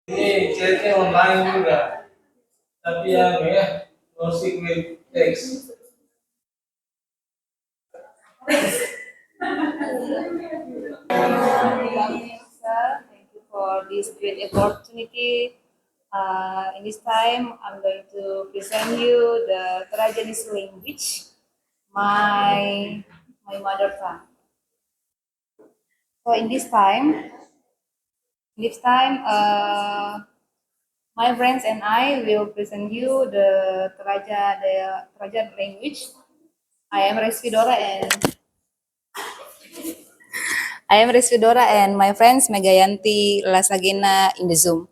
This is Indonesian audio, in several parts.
Ini chatnya online juga, tapi yang ya musik with text. Thank you for this great opportunity. In this time, I'm going to present you the Torajanese language, my mother tongue. So my friends and I will present you the Toraja language. I am Resvidora and my friends Megayanti Lasagena in the Zoom.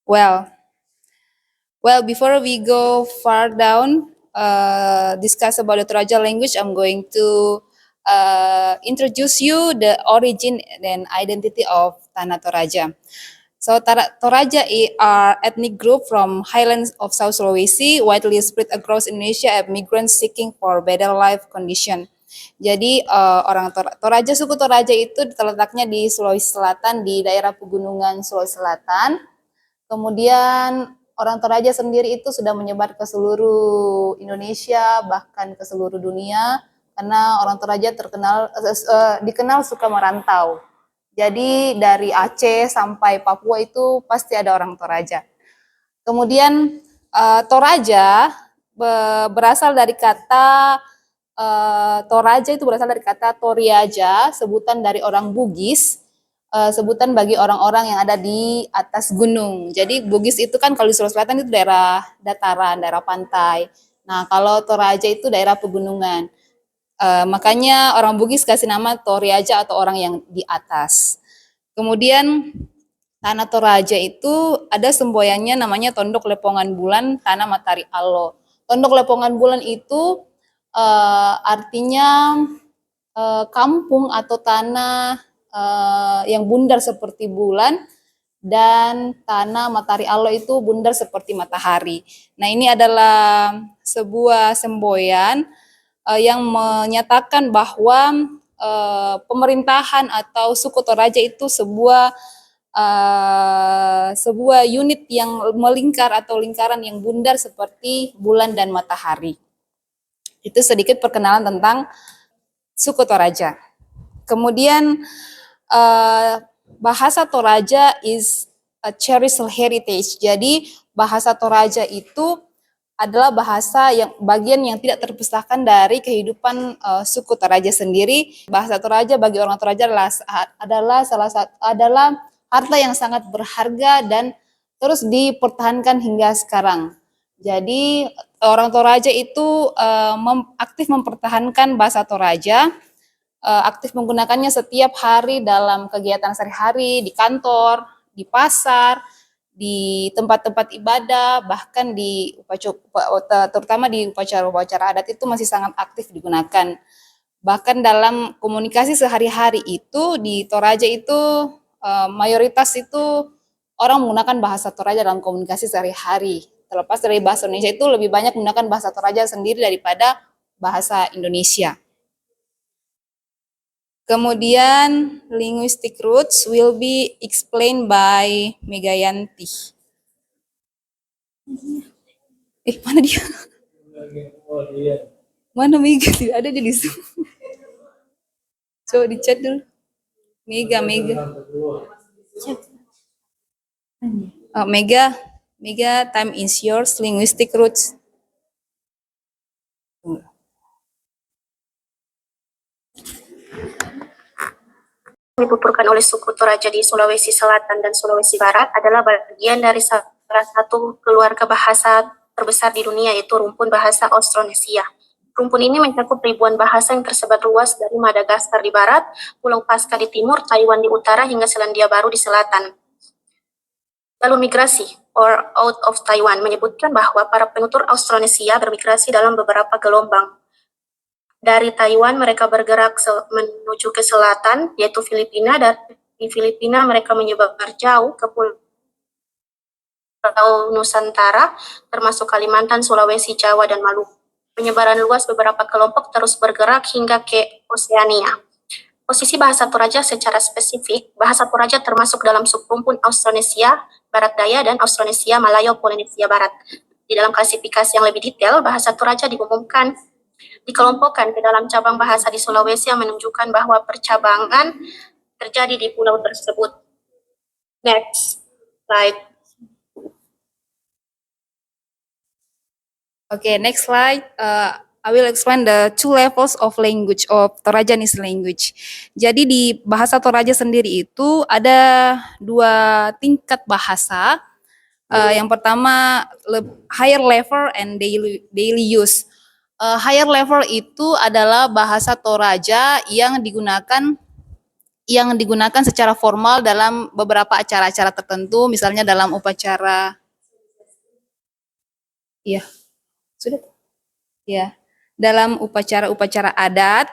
Well, before we go far down, discuss about the Toraja language, I'm going to introduce you the origin and identity of Tanah Toraja. So Toraja are ethnic group from highlands of South Sulawesi, widely spread across Indonesia as migrants seeking for better life condition. Jadi orang Toraja, suku Toraja itu terletaknya di Sulawesi Selatan, di daerah pegunungan Sulawesi Selatan. Kemudian orang Toraja sendiri itu sudah menyebar ke seluruh Indonesia, bahkan ke seluruh dunia, karena orang Toraja dikenal suka merantau. Jadi dari Aceh sampai Papua itu pasti ada orang Toraja. Kemudian Toraja berasal dari kata Toraja itu berasal dari kata Toriaja, sebutan dari orang Bugis, sebutan bagi orang-orang yang ada di atas gunung. Jadi Bugis itu kan kalau di Sulawesi Selatan itu daerah dataran, daerah pantai. Nah, kalau Toraja itu daerah pegunungan. Makanya orang Bugis kasih nama Toriaja atau orang yang di atas. Kemudian Tanah Toraja itu ada semboyannya namanya Tondok Lepongan Bulan Tanah Matahari Allo. Tondok Lepongan Bulan itu artinya kampung atau tanah yang bundar seperti bulan, dan tanah Matahari Allo itu bundar seperti matahari. Nah, ini adalah sebuah semboyan yang menyatakan bahwa pemerintahan atau suku Toraja itu sebuah unit yang melingkar atau lingkaran yang bundar seperti bulan dan matahari. Itu sedikit perkenalan tentang suku Toraja. Kemudian bahasa Toraja is a cherished heritage. Jadi bahasa Toraja itu adalah bahasa yang bagian yang tidak terpisahkan dari kehidupan suku Toraja sendiri. Bahasa Toraja bagi orang Toraja adalah harta yang sangat berharga dan terus dipertahankan hingga sekarang. Jadi orang Toraja itu aktif mempertahankan bahasa Toraja, aktif menggunakannya setiap hari dalam kegiatan sehari-hari, di kantor, di pasar, di tempat-tempat ibadah, bahkan terutama di upacara-upacara adat itu masih sangat aktif digunakan. Bahkan dalam komunikasi sehari-hari itu di Toraja itu mayoritas itu orang menggunakan bahasa Toraja dalam komunikasi sehari-hari. Terlepas dari bahasa Indonesia itu lebih banyak menggunakan bahasa Toraja sendiri daripada bahasa Indonesia. Kemudian linguistic roots will be explained by Megayanti. Mana dia? Mana Mega? Tidak ada di Zoom. Coba di chat dulu. Mega. Mega, time is yours. Linguistic roots. Dituturkan oleh suku Toraja di Sulawesi Selatan dan Sulawesi Barat adalah bagian dari salah satu keluarga bahasa terbesar di dunia, yaitu rumpun bahasa Austronesia. Rumpun ini mencakup ribuan bahasa yang tersebar luas dari Madagaskar di barat, Pulau Paska di timur, Taiwan di utara, hingga Selandia Baru di selatan. Lalu migrasi, or out of Taiwan, menyebutkan bahwa para penutur Austronesia bermigrasi dalam beberapa gelombang. Dari Taiwan mereka bergerak menuju ke selatan, yaitu Filipina, dan di Filipina mereka menyebar jauh ke Pulau Nusantara, termasuk Kalimantan, Sulawesi, Jawa, dan Maluku. Penyebaran luas beberapa kelompok terus bergerak hingga ke Oseania. Posisi bahasa Toraja secara spesifik, bahasa Toraja termasuk dalam subrumpun Austronesia Barat Daya dan Austronesia Malayo Polinesia Barat. Di dalam klasifikasi yang lebih detail, bahasa Toraja dikelompokkan ke dalam cabang bahasa di Sulawesi yang menunjukkan bahwa percabangan terjadi di pulau tersebut. Next slide. Okay, next slide. I will explain the two levels of language of Torajanese language. Jadi di bahasa Toraja sendiri itu ada dua tingkat bahasa. Yang pertama higher level and daily use. Higher level itu adalah bahasa Toraja yang digunakan secara formal dalam beberapa acara-acara tertentu, misalnya dalam upacara. Iya, sudah. Ya, dalam upacara-upacara adat.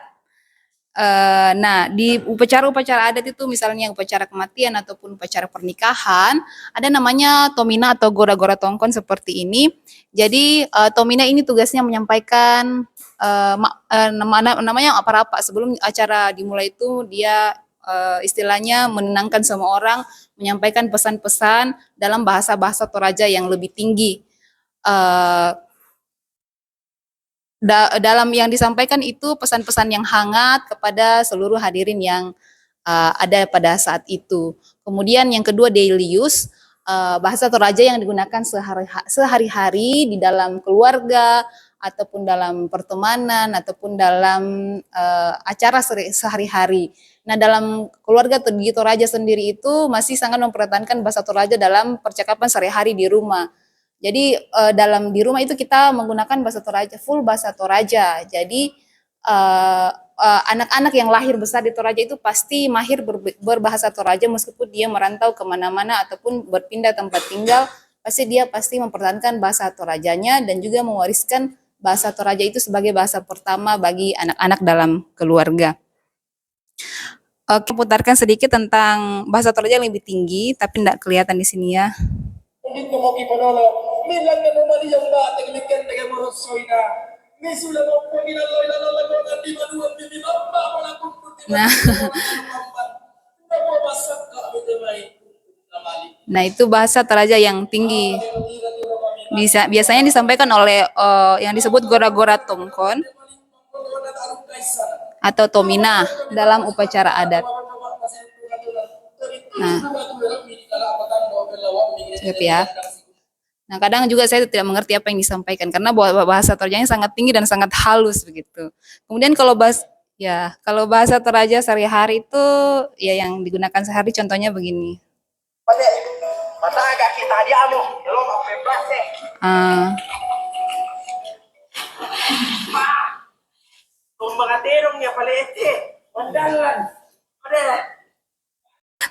Nah, di upacara-upacara adat itu misalnya upacara kematian ataupun upacara pernikahan, ada namanya tomina atau gora-gora tongkon seperti ini. Jadi tomina ini tugasnya menyampaikan namanya apa-apa sebelum acara dimulai itu dia istilahnya menenangkan semua orang, menyampaikan pesan-pesan dalam bahasa-bahasa Toraja yang lebih tinggi. Dalam yang disampaikan itu pesan-pesan yang hangat kepada seluruh hadirin yang ada pada saat itu. Kemudian yang kedua daily use, bahasa Toraja yang digunakan sehari-hari di dalam keluarga ataupun dalam pertemanan ataupun dalam acara sehari-hari. Nah, dalam keluarga di Toraja sendiri itu masih sangat mempertahankan bahasa Toraja dalam percakapan sehari-hari di rumah. Jadi dalam di rumah itu kita menggunakan bahasa Toraja, full bahasa Toraja. Jadi anak-anak yang lahir besar di Toraja itu pasti mahir berbahasa Toraja meskipun dia merantau kemana-mana ataupun berpindah tempat tinggal, pasti mempertahankan bahasa Torajanya dan juga mewariskan bahasa Toraja itu sebagai bahasa pertama bagi anak-anak dalam keluarga. Oke, putarkan sedikit tentang bahasa Toraja yang lebih tinggi, tapi tidak kelihatan di sini ya. Nah, itu bahasa Toraja yang tinggi. Biasanya disampaikan oleh yang disebut gora-gora tongkon atau tomina dalam upacara adat. Nah, siap ya. Nah, kadang juga saya tidak mengerti apa yang disampaikan karena bahasa Torajanya sangat tinggi dan sangat halus begitu. Kemudian kalau bahasa Toraja sehari-hari itu ya yang digunakan sehari contohnya begini.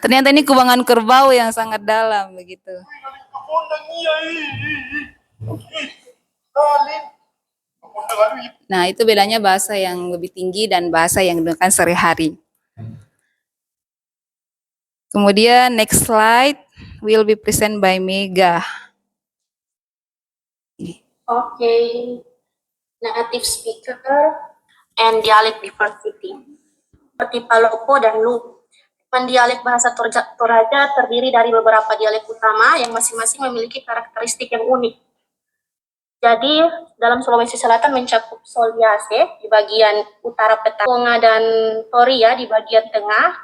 Ternyata ini kubangan kerbau yang sangat dalam begitu. Nah, itu bedanya bahasa yang lebih tinggi dan bahasa yang digunakan sehari-hari. Kemudian next slide will be present by Mega. Okay, native speaker and dialect diversity. Seperti Palopo dan Lu. Dialek bahasa Toraja terdiri dari beberapa dialek utama yang masing-masing memiliki karakteristik yang unik. Jadi, dalam Sulawesi Selatan mencakup Soliase di bagian utara peta, Konga dan Toria di bagian tengah,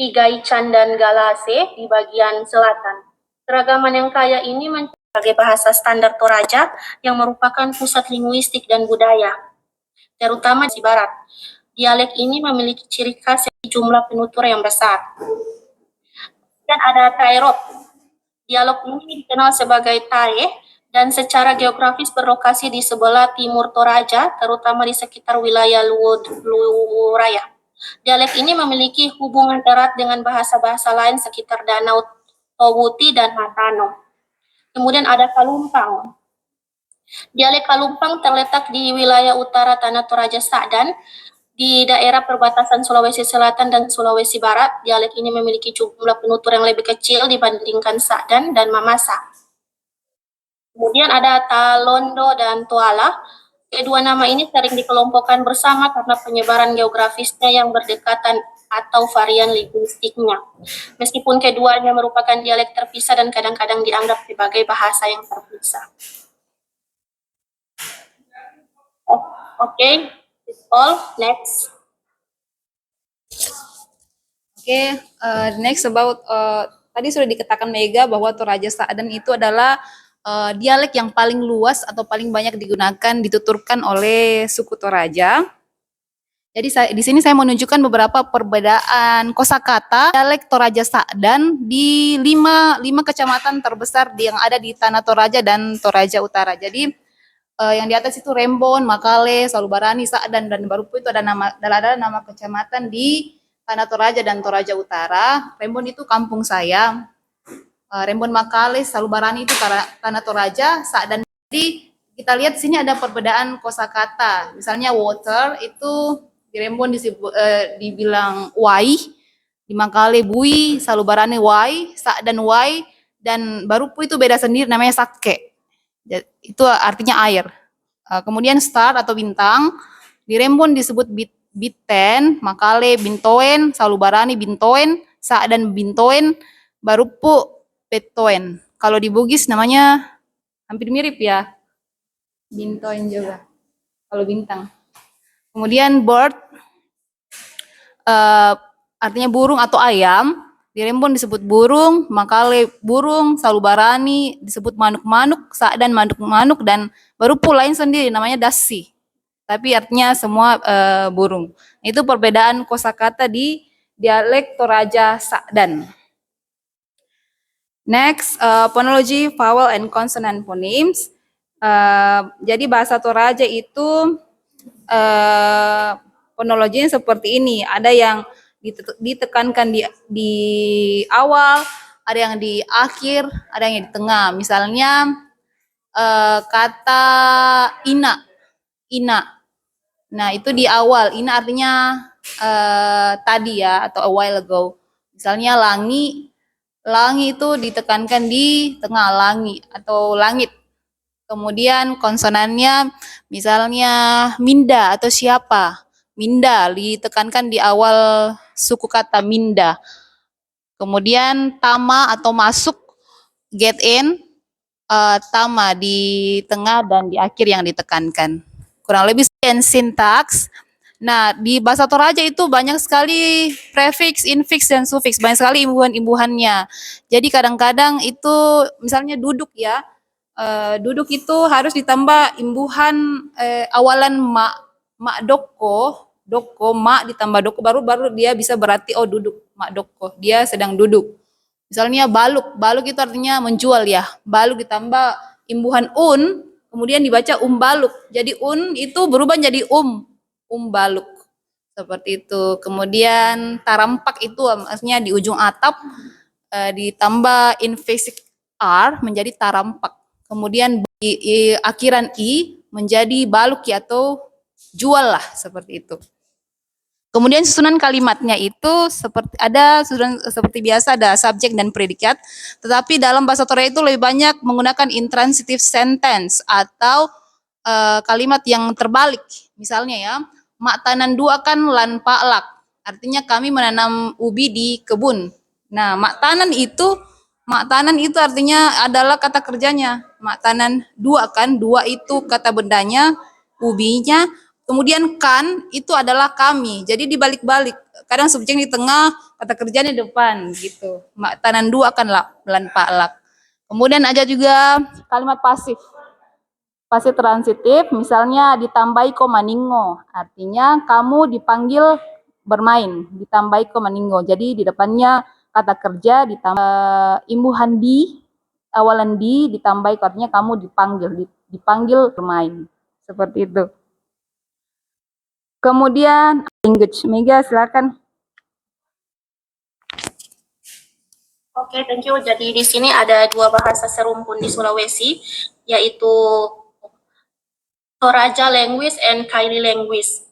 Pigaican dan Galase di bagian selatan. Keragaman yang kaya ini sebagai bahasa standar Toraja yang merupakan pusat linguistik dan budaya, terutama di barat. Dialek ini memiliki ciri khas jumlah penutur yang besar. Dan ada Tairot. Dialog ini dikenal sebagai Tae dan secara geografis berlokasi di sebelah timur Toraja, terutama di sekitar wilayah Luuraya. Dialek ini memiliki hubungan erat dengan bahasa-bahasa lain sekitar Danau Towuti dan Matano. Kemudian ada Kalumpang. Dialek Kalumpang terletak di wilayah utara Tanah Toraja Sa'dan, di daerah perbatasan Sulawesi Selatan dan Sulawesi Barat. Dialek ini memiliki jumlah penutur yang lebih kecil dibandingkan Sa'dan dan Mamasa. Kemudian ada Talondo dan Toala. Kedua nama ini sering dikelompokkan bersama karena penyebaran geografisnya yang berdekatan atau varian linguistiknya. Meskipun keduanya merupakan dialek terpisah dan kadang-kadang dianggap sebagai bahasa yang terpisah. Okay, that's all. Next. Oke, next about tadi sudah dikatakan Mega bahwa Toraja Sa'dan itu adalah dialek yang paling luas atau paling banyak digunakan dituturkan oleh suku Toraja. Jadi di sini saya menunjukkan beberapa perbedaan kosakata dialek Toraja Sa'dan di lima kecamatan terbesar yang ada di Tanah Toraja dan Toraja Utara. Jadi yang di atas itu Rembon, Makale, Salubarani, Sa'dan dan Barupu itu ada nama kecamatan di Tanah Toraja dan Toraja Utara. Rembon itu kampung saya. Rembon, Makale, Salubarani itu Tanah Toraja, Sa'dan. Jadi kita lihat di sini ada perbedaan kosakata. Misalnya water itu di Rembon dibilang wai, di Makale bui, Salubarani wai, Sa'dan wai, dan Barupu itu beda sendiri namanya sake. Itu artinya air. Kemudian star atau bintang, di Rembon disebut biten, Makale bintoen, Salubarani bintoen, Sa'dan bintoen, Barupu petoen. Kalau di Bugis namanya hampir mirip ya, bintoen juga. Kalau bintang. Kemudian bird, artinya burung atau ayam. Di Rembon disebut burung, Makale burung, Salubarani disebut manuk-manuk, Sa'dan manuk-manuk, dan Barupu lain sendiri namanya dasi. Tapi artinya semua burung. Itu perbedaan kosakata di dialek Toraja Sa'dan. Next, phonology, vowel, and consonant phonemes. Jadi bahasa Toraja itu phonologinya seperti ini. Ada yang ditekankan di awal, ada yang di akhir, ada yang di tengah. Misalnya kata ina, ina. Nah itu di awal. Ina artinya tadi ya, atau a while ago. Misalnya langi, langi itu ditekankan di tengah, langi atau langit. Kemudian konsonannya misalnya minda atau siapa. Minda ditekankan di awal suku kata minda. Kemudian tama atau masuk, get in, tama di tengah dan di akhir yang ditekankan. Kurang lebih sintaks. Nah, di bahasa Toraja itu banyak sekali prefix, infix, dan sufiks. Banyak sekali imbuhan-imbuhannya. Jadi kadang-kadang itu misalnya duduk ya. Duduk itu harus ditambah imbuhan awalan mak doko, mak ditambah doko baru dia bisa berarti oh duduk, mak doko, dia sedang duduk. Misalnya baluk, baluk itu artinya menjual ya. Baluk ditambah imbuhan kemudian dibaca baluk. Jadi itu berubah jadi baluk. Seperti itu. Kemudian tarampak itu maksudnya di ujung atap ditambah infix r menjadi tarampak. Kemudian akhiran i menjadi baluk ya, atau jual lah, seperti itu. Kemudian susunan kalimatnya itu seperti biasa ada subjek dan predikat, tetapi dalam bahasa Toraja itu lebih banyak menggunakan intransitive sentence atau kalimat yang terbalik. Misalnya ya, mak tanan dua kan lan paklak, artinya kami menanam ubi di kebun. Nah, mak tanan itu artinya adalah kata kerjanya. Mak tanan dua kan, dua itu kata bendanya, ubinya. Kemudian kan itu adalah kami. Jadi dibalik-balik. Kadang subjek di tengah, kata kerjanya di depan gitu. Mak tanan dua kan lan paklak. Kemudian ada juga kalimat pasif. Pasif transitif, misalnya ditambahi koma ningo. Artinya kamu dipanggil bermain, ditambahi koma ningo. Jadi di depannya kata kerja ditambah imbuhan awalan ditambahi artinya kamu dipanggil bermain. Seperti itu. Kemudian language. Mega silakan. Oke, thank you. Jadi di sini ada dua bahasa serumpun di Sulawesi, yaitu Toraja language and Kaili language.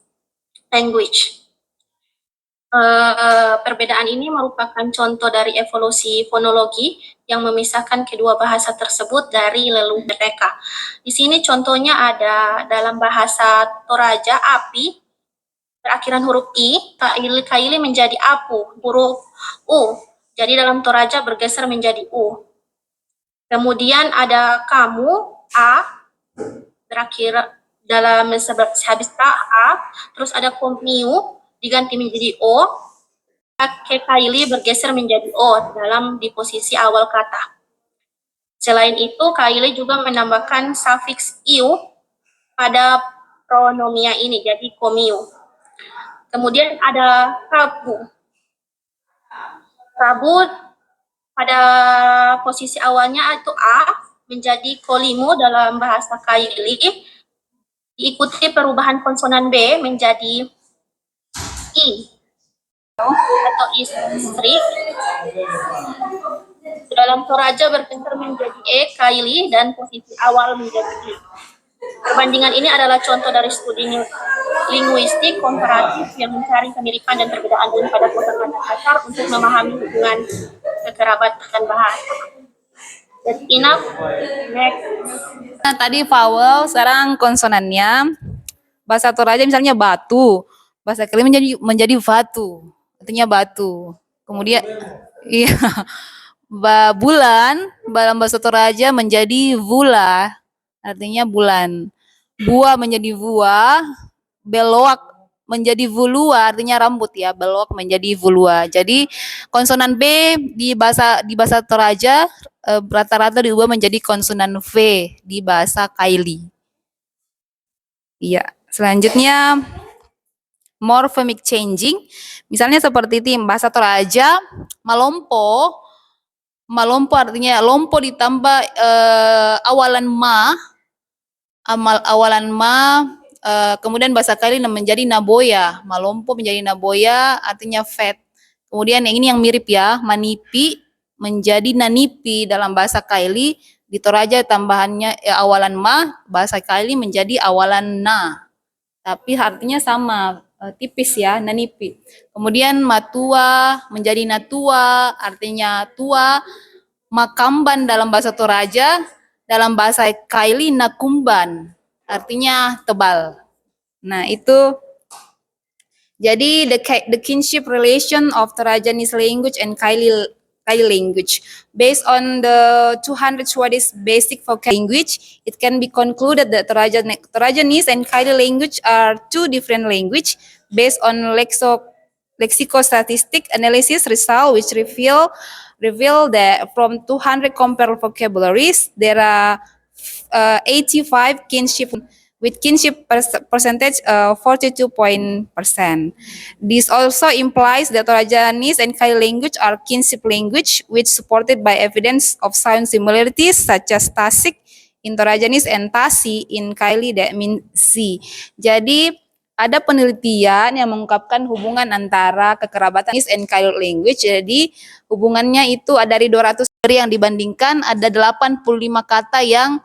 Perbedaan ini merupakan contoh dari evolusi fonologi yang memisahkan kedua bahasa tersebut dari leluhur mereka. Di sini contohnya ada dalam bahasa Toraja api, berakhiran huruf I, kaili menjadi apu, huruf U. Jadi dalam Toraja bergeser menjadi U. Kemudian ada kamu, A, berakhir dalam habis K, A, terus ada komiu, diganti menjadi O, kaili bergeser menjadi O di posisi awal kata. Selain itu, kaili juga menambahkan sufiks iu pada pronomia ini, jadi komiu. Kemudian ada kabu. Kabu pada posisi awalnya itu A menjadi kolimu dalam bahasa kaili, diikuti perubahan konsonan B menjadi I atau istri. Dalam Toraja bergeser menjadi E, kaili, dan posisi awal menjadi I. Perbandingan ini adalah contoh dari studi linguistik komparatif yang mencari kemiripan dan perbedaan ini pada kosakata dasar untuk memahami hubungan kekerabatan bahasa. That's enough. Next. Nah, tadi vowel, sekarang konsonannya. Bahasa Toraja misalnya batu, bahasa Kali menjadi batu, artinya batu. Kemudian iya, bulan dalam bahasa Toraja menjadi vula, artinya bulan. Bua menjadi vua, beloak menjadi vulua, artinya rambut ya, beloak menjadi vulua. Jadi konsonan B di bahasa Toraja rata-rata diubah menjadi konsonan V di bahasa Kaili. Iya, selanjutnya morphemic changing. Misalnya seperti tim bahasa Toraja, malompo. Malompo artinya lompo ditambah awalan kemudian bahasa Kaili menjadi naboya. Malompo menjadi naboya artinya fat. Kemudian yang ini yang mirip ya, manipi menjadi nanipi dalam bahasa Kaili. Di Toraja tambahannya awalan bahasa Kaili menjadi awalan na. Tapi artinya sama, tipis ya, nanipi. Kemudian matua menjadi natua, artinya tua. Makamban dalam bahasa Toraja, dalam bahasa Kaili nakumban, artinya tebal. Nah, itu jadi the kinship relation of Torajanese language and Kaili language. Based on the 200 Swedish basic vocabulary language, it can be concluded that Torajanese and Kaili language are two different languages based on lexicostatistic analysis result, which reveal that from 200 comparable vocabularies, there are 85 kinship with kinship percentage 42%. This also implies that Torajanese and Kaili language are kinship language, which supported by evidence of sound similarities such as tasik in Torajanese and tasi in Kaili, that means si. Jadi ada penelitian yang mengungkapkan hubungan antara kekerabatan and Kaili language. Jadi hubungannya itu ada dari 200 yang dibandingkan ada 85 kata yang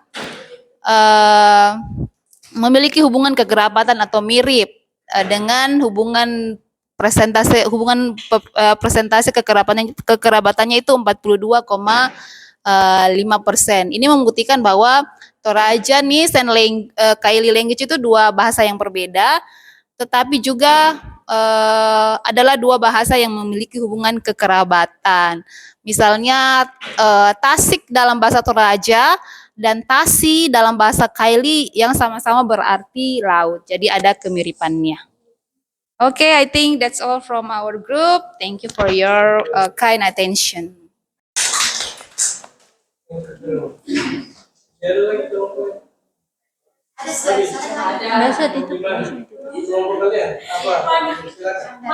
memiliki hubungan kekerabatan atau mirip dengan hubungan persentase kekerabatannya itu 42,5%. Ini membuktikan bahwa Torajanese dan Kaili language itu dua bahasa yang berbeda, tetapi juga adalah dua bahasa yang memiliki hubungan kekerabatan. Misalnya tasik dalam bahasa Toraja dan tasi dalam bahasa Kaili yang sama-sama berarti laut. Jadi ada kemiripannya. Okay, I think that's all from our group. Thank you for your kind attention. Kelompok kalian apa? Silakan.